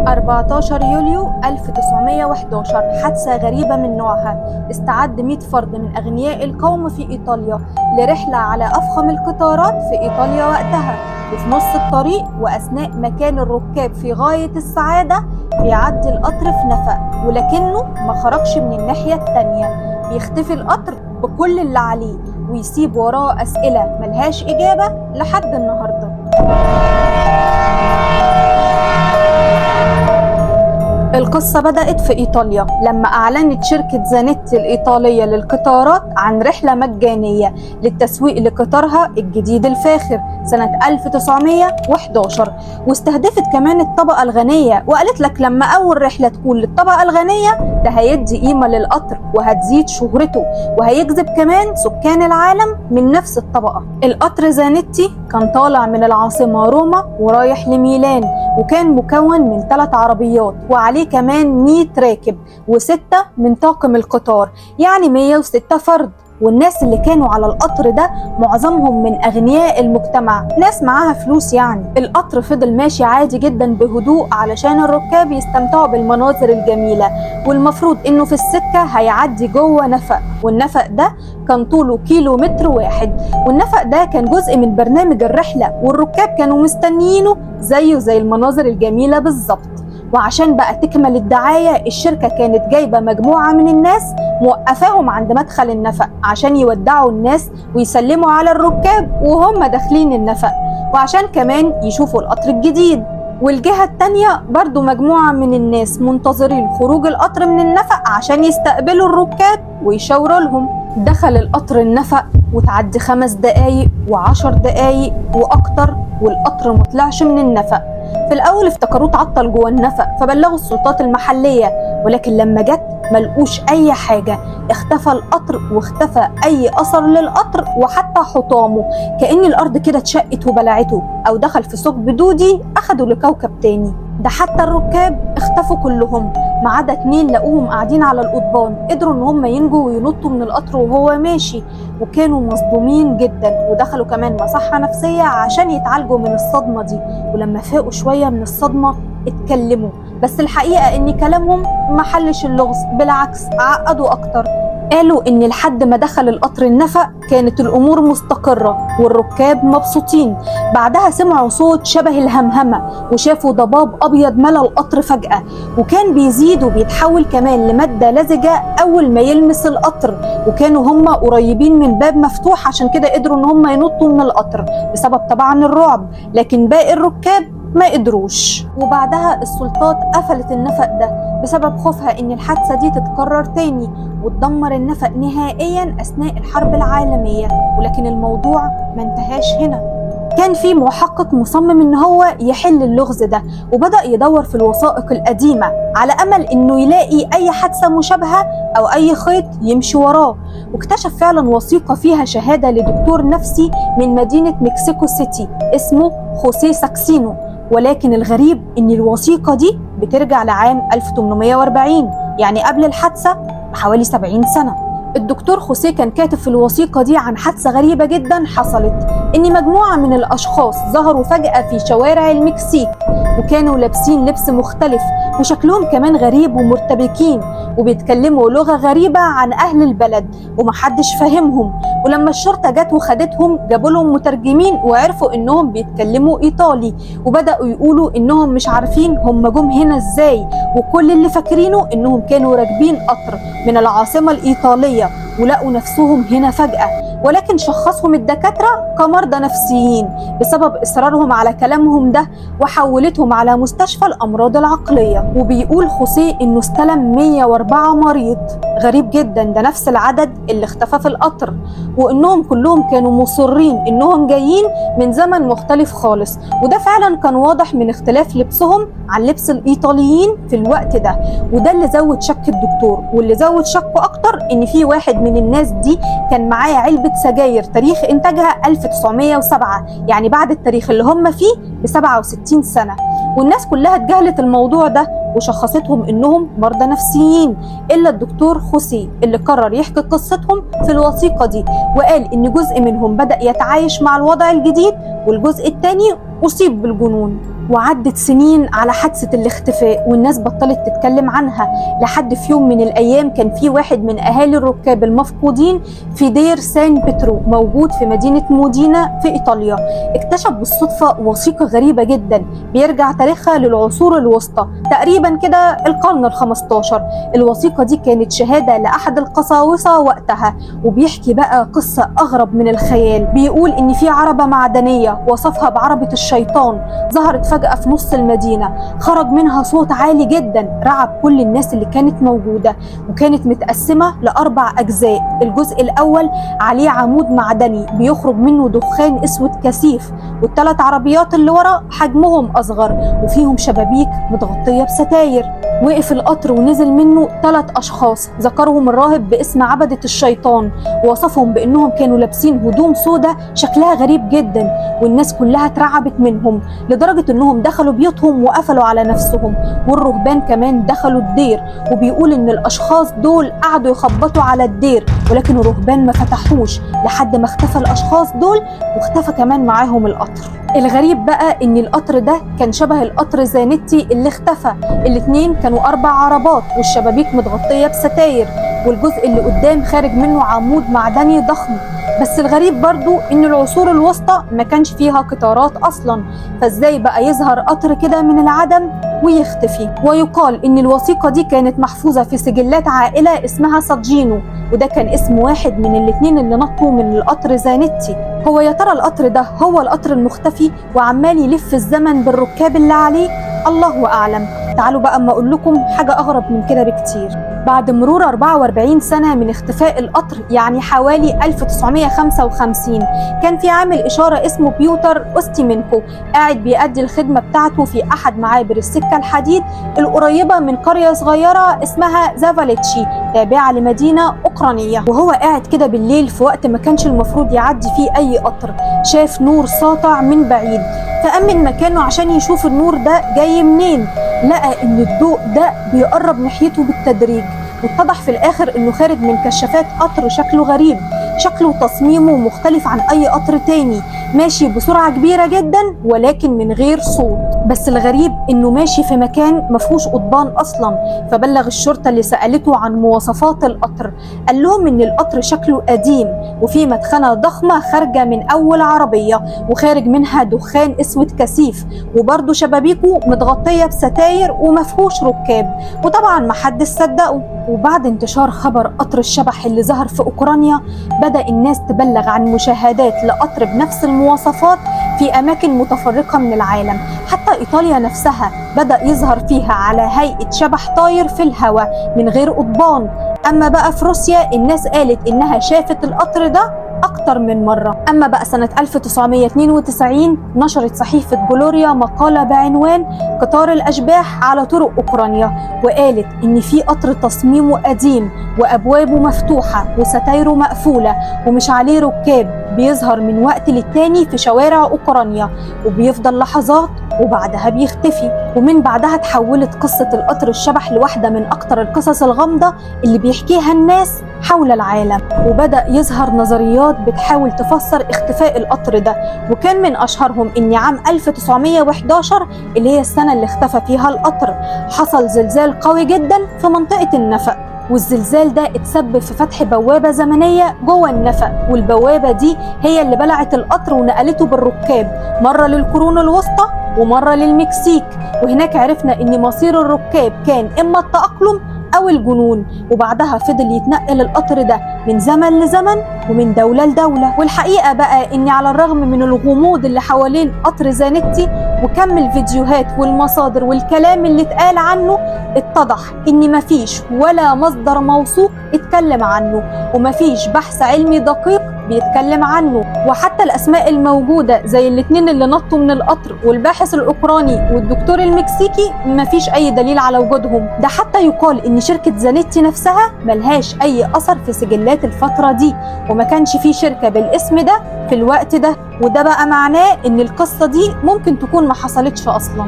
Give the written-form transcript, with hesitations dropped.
14 يوليو 1911 حادثة غريبة من نوعها. استعد 100 فرد من أغنياء القوم في إيطاليا لرحلة على أفخم القطارات في إيطاليا وقتها، وفي نص الطريق وأثناء ما كان الركاب في غاية السعادة بيعدي القطر في نفق، ولكنه ما خرجش من الناحية التانية. بيختفي القطر بكل اللي عليه ويسيب وراه أسئلة ملهاش إجابة لحد النهاردة. القصة بدأت في إيطاليا لما أعلنت شركة زانيتي الإيطالية للقطارات عن رحلة مجانية للتسويق لقطارها الجديد الفاخر سنة 1911، واستهدفت كمان الطبقة الغنية، وقالت لك لما أول رحلة تكون للطبقة الغنية ده هيدي قيمة للقطر وهتزيد شهرته وهيجذب كمان سكان العالم من نفس الطبقة. القطر زانيتي كان طالع من العاصمة روما ورايح لميلان، وكان مكون من 3 عربيات وعليه كمان 100 راكب و6 من طاقم القطار، يعني 106 فرد. والناس اللي كانوا على القطر ده معظمهم من أغنياء المجتمع، ناس معاها فلوس يعني. القطر فضل ماشي عادي جدا بهدوء علشان الركاب يستمتعوا بالمناظر الجميلة، والمفروض انه في السكة هيعدي جوه نفق، والنفق ده كان طوله كيلومتر واحد، والنفق ده كان جزء من برنامج الرحلة، والركاب كانوا مستنيينه زيه زي المناظر الجميلة بالظبط. وعشان بقى تكمل الدعاية، الشركة كانت جايبة مجموعة من الناس موقفاهم عند مدخل النفق عشان يودعوا الناس ويسلموا على الركاب وهم داخلين النفق، وعشان كمان يشوفوا القطر الجديد. والجهة التانية برضو مجموعة من الناس منتظرين خروج القطر من النفق عشان يستقبلوا الركاب ويشاوروا لهم. دخل القطر النفق وتعدي 5 دقايق و10 دقايق وأكتر والقطر مطلعش من النفق. في الأول افتكروه اتعطل جوه النفق فبلغوا السلطات المحلية، ولكن لما جت ملقوش أي حاجة. اختفى القطر واختفى أي أثر للقطر وحتى حطامه، كأن الأرض كده اتشقت وبلعته أو دخل في ثقب دودي أخدوا لكوكب تاني. ده حتى الركاب اختفوا كلهم ما عدا 2 لقوهم قاعدين على القضبان، قدروا ان هم ينجوا وينطوا من القطر وهو ماشي، وكانوا مصدومين جدا ودخلوا كمان مصحة نفسية عشان يتعالجوا من الصدمة دي. ولما فاقوا شوية من الصدمة اتكلموا، بس الحقيقة ان كلامهم ما حلش اللغز، بالعكس عقدوا اكتر. قالوا ان لحد ما دخل القطر النفق كانت الامور مستقرة والركاب مبسوطين. بعدها سمعوا صوت شبه الهمهمة وشافوا ضباب ابيض ملا القطر فجأة، وكان بيزيد وبيتحول كمان لمادة لزجة اول ما يلمس القطر، وكانوا هم قريبين من باب مفتوح عشان كده قدروا ان هم ينطوا من القطر بسبب طبعا الرعب، لكن باقي الركاب ما قدروش. وبعدها السلطات قفلت النفق ده بسبب خوفها ان الحادثة دي تتكرر تاني وتدمر النفق نهائيا اثناء الحرب العالمية. ولكن الموضوع ما انتهاش هنا، كان في محقق مصمم ان هو يحل اللغز ده، وبدأ يدور في الوثائق القديمة على امل انه يلاقي اي حادثة مشابهة او اي خيط يمشي وراه. واكتشف فعلا وثيقة فيها شهادة لدكتور نفسي من مدينة مكسيكو سيتي اسمه خوسيه ساكسينو، ولكن الغريب ان الوثيقة دي بترجع لعام 1840، يعني قبل الحادثة بحوالي 70 سنة. الدكتور خوسيه كان كاتب في الوثيقة دي عن حادثة غريبة جدا حصلت، ان مجموعة من الاشخاص ظهروا فجأة في شوارع المكسيك وكانوا لابسين لبس مختلف وشكلهم كمان غريب ومرتبكين وبيتكلموا لغة غريبة عن اهل البلد ومحدش فاهمهم. ولما الشرطة جت وخدتهم جابوا لهم مترجمين وعرفوا انهم بيتكلموا ايطالي، وبدأوا يقولوا انهم مش عارفين هم جم هنا ازاي، وكل اللي فاكرينه انهم كانوا راكبين قطر من العاصمة الايطالية ولقوا نفسهم هنا فجأة، ولكن شخصهم الدكاترة كمرضى نفسيين بسبب إصرارهم على كلامهم ده، وحولتهم على مستشفى الأمراض العقلية. وبيقول خوسيه إنه استلم 104 مريض، غريب جدا ده نفس العدد اللي اختفى في القطر، وإنهم كلهم كانوا مصرين إنهم جايين من زمن مختلف خالص، وده فعلا كان واضح من اختلاف لبسهم عن لبس الإيطاليين في الوقت ده. وده اللي زود شك الدكتور، واللي زود شكه أكتر إن في واحد من الناس دي كان معاه علبة سجاير تاريخ إنتاجها 1907، يعني بعد التاريخ اللي هم فيه ب67 سنة. والناس كلها اتجاهلت الموضوع ده وشخصتهم انهم مرضى نفسيين، الا الدكتور خوسيه اللي قرر يحكي قصتهم في الوثيقة دي، وقال ان جزء منهم بدأ يتعايش مع الوضع الجديد والجزء الثاني أصيب بالجنون. وعدت سنين على حادثة الاختفاء والناس بطلت تتكلم عنها، لحد في يوم من الأيام كان في واحد من أهالي الركاب المفقودين في دير سان بيترو موجود في مدينة مودينا في إيطاليا، اكتشف بالصدفة وثيقة غريبة جدا بيرجع تاريخها للعصور الوسطى تقريبا كده القرن ال15. الوثيقة دي كانت شهادة لأحد القساوسة وقتها، وبيحكي بقى قصة أغرب من الخيال. بيقول إن في عربة معدنية وصفها بعربة الشيطان ظهرت فجأة في نص المدينة، خرج منها صوت عالي جدا رعب كل الناس اللي كانت موجودة، وكانت متقسمة ل4 أجزاء. الجزء الأول عليه عمود معدني بيخرج منه دخان أسود كثيف، وال3 عربيات اللي ورا حجمهم أصغر وفيهم شبابيك متغطية بستاير. وقف القطر ونزل منه 3 أشخاص ذكرهم الراهب باسم عبدة الشيطان، ووصفهم بأنهم كانوا لابسين هدوم سودة شكلها غريب جدا، والناس كلها اترعبت منهم لدرجة أنهم دخلوا بيوتهم وقفلوا على نفسهم، والرهبان كمان دخلوا الدير. وبيقول أن الأشخاص دول قعدوا يخبطوا على الدير ولكن الرهبان ما فتحوش لحد ما اختفى الأشخاص دول، واختفى كمان معاهم القطر. الغريب بقى ان القطر ده كان شبه القطر زانيتي اللي اختفى، الاتنين كانوا 4 عربات والشبابيك متغطية بستاير، والجزء اللي قدام خارج منه عمود معدني ضخم. بس الغريب برضو ان العصور الوسطى ما كانش فيها قطارات اصلا، فازاي بقى يظهر قطر كده من العدم ويختفي؟ ويقال ان الوثيقة دي كانت محفوظة في سجلات عائلة اسمها ساجينو، وده كان اسم واحد من الاتنين اللي نطوا من القطر زانيتي. هو يا ترى القطر ده هو القطر المختفي وعمال يلف الزمن بالركاب اللي عليه؟ الله أعلم. تعالوا بقى اما اقول لكم حاجة اغرب من كده بكتير. بعد مرور 44 سنة من اختفاء القطر، يعني حوالي 1955، كان في عامل إشارة اسمه بيوتر أوستيمينكو قاعد بيأدي الخدمة بتاعته في أحد معابر السكة الحديد القريبة من قرية صغيرة اسمها زافاليتشي تابعة لمدينة أوكرانية. وهو قاعد كده بالليل في وقت ما كانش المفروض يعدي فيه أي قطر، شاف نور ساطع من بعيد، فأمن مكانه عشان يشوف النور ده جاي منين. لقى إن الضوء ده بيقرب ناحيته بالتدريج، واتضح في الآخر إنه خارج من كشافات قطر شكله غريب، شكله وتصميمه مختلف عن أي قطر تاني، ماشي بسرعة كبيرة جدا ولكن من غير صوت. بس الغريب إنه ماشي في مكان مفهوش قضبان أصلا. فبلغ الشرطة اللي سألته عن مواصفات القطر، قال لهم إن القطر شكله قديم وفي مدخنة ضخمة خارجة من أول عربية وخارج منها دخان أسود كثيف، وبرضه شبابيكه متغطية بستاير ومفهوش ركاب. وطبعا محدش صدقه. وبعد انتشار خبر قطر الشبح اللي ظهر في أوكرانيا، بدأ الناس تبلغ عن مشاهدات لقطر بنفس المواصفات في أماكن متفرقة من العالم. حتى إيطاليا نفسها بدأ يظهر فيها على هيئة شبح طاير في الهواء من غير قضبان. أما بقى في روسيا الناس قالت إنها شافت القطر ده أكتر من مرة. أما بقى سنة 1992 نشرت صحيفة جلوريا مقالة بعنوان قطار الأشباح على طرق أوكرانيا، وقالت إن في قطر تصميمه قديم وأبوابه مفتوحة وستايره مقفولة ومش عليه ركاب، بيظهر من وقت للتاني في شوارع أوكرانيا وبيفضل لحظات وبعدها بيختفي. ومن بعدها تحولت قصة القطر الشبح لواحدة من أكتر القصص الغامضة اللي بيحكيها الناس حول العالم. وبدأ يظهر نظريات بتحاول تفسر اختفاء القطر ده، وكان من أشهرهم إن عام 1911 اللي هي السنة اللي اختفى فيها القطر حصل زلزال قوي جدا في منطقة النفق، والزلزال ده اتسبب في فتح بوابة زمنية جوه النفق، والبوابة دي هي اللي بلعت القطر ونقلته بالركاب مرة للقرون الوسطى ومرة للمكسيك. وهناك عرفنا ان مصير الركاب كان اما التأقلم او الجنون، وبعدها فضل يتنقل القطر ده من زمن لزمن ومن دولة لدولة. والحقيقة بقى اني على الرغم من الغموض اللي حوالين قطر زانيتي وكم الفيديوهات والمصادر والكلام اللي اتقال عنه، اتضح ان مفيش ولا مصدر موثوق اتكلم عنه، ومفيش بحث علمي دقيق بيتكلم عنه. وحتى الأسماء الموجودة زي الاتنين اللي نطوا من القطر والباحث الأوكراني والدكتور المكسيكي مفيش أي دليل على وجودهم. ده حتى يقال إن شركة زانيتي نفسها ملهاش أي أثر في سجلات الفترة دي، وما كانش في شركة بالاسم ده في الوقت ده. وده بقى معناه إن القصة دي ممكن تكون ما حصلتش أصلا.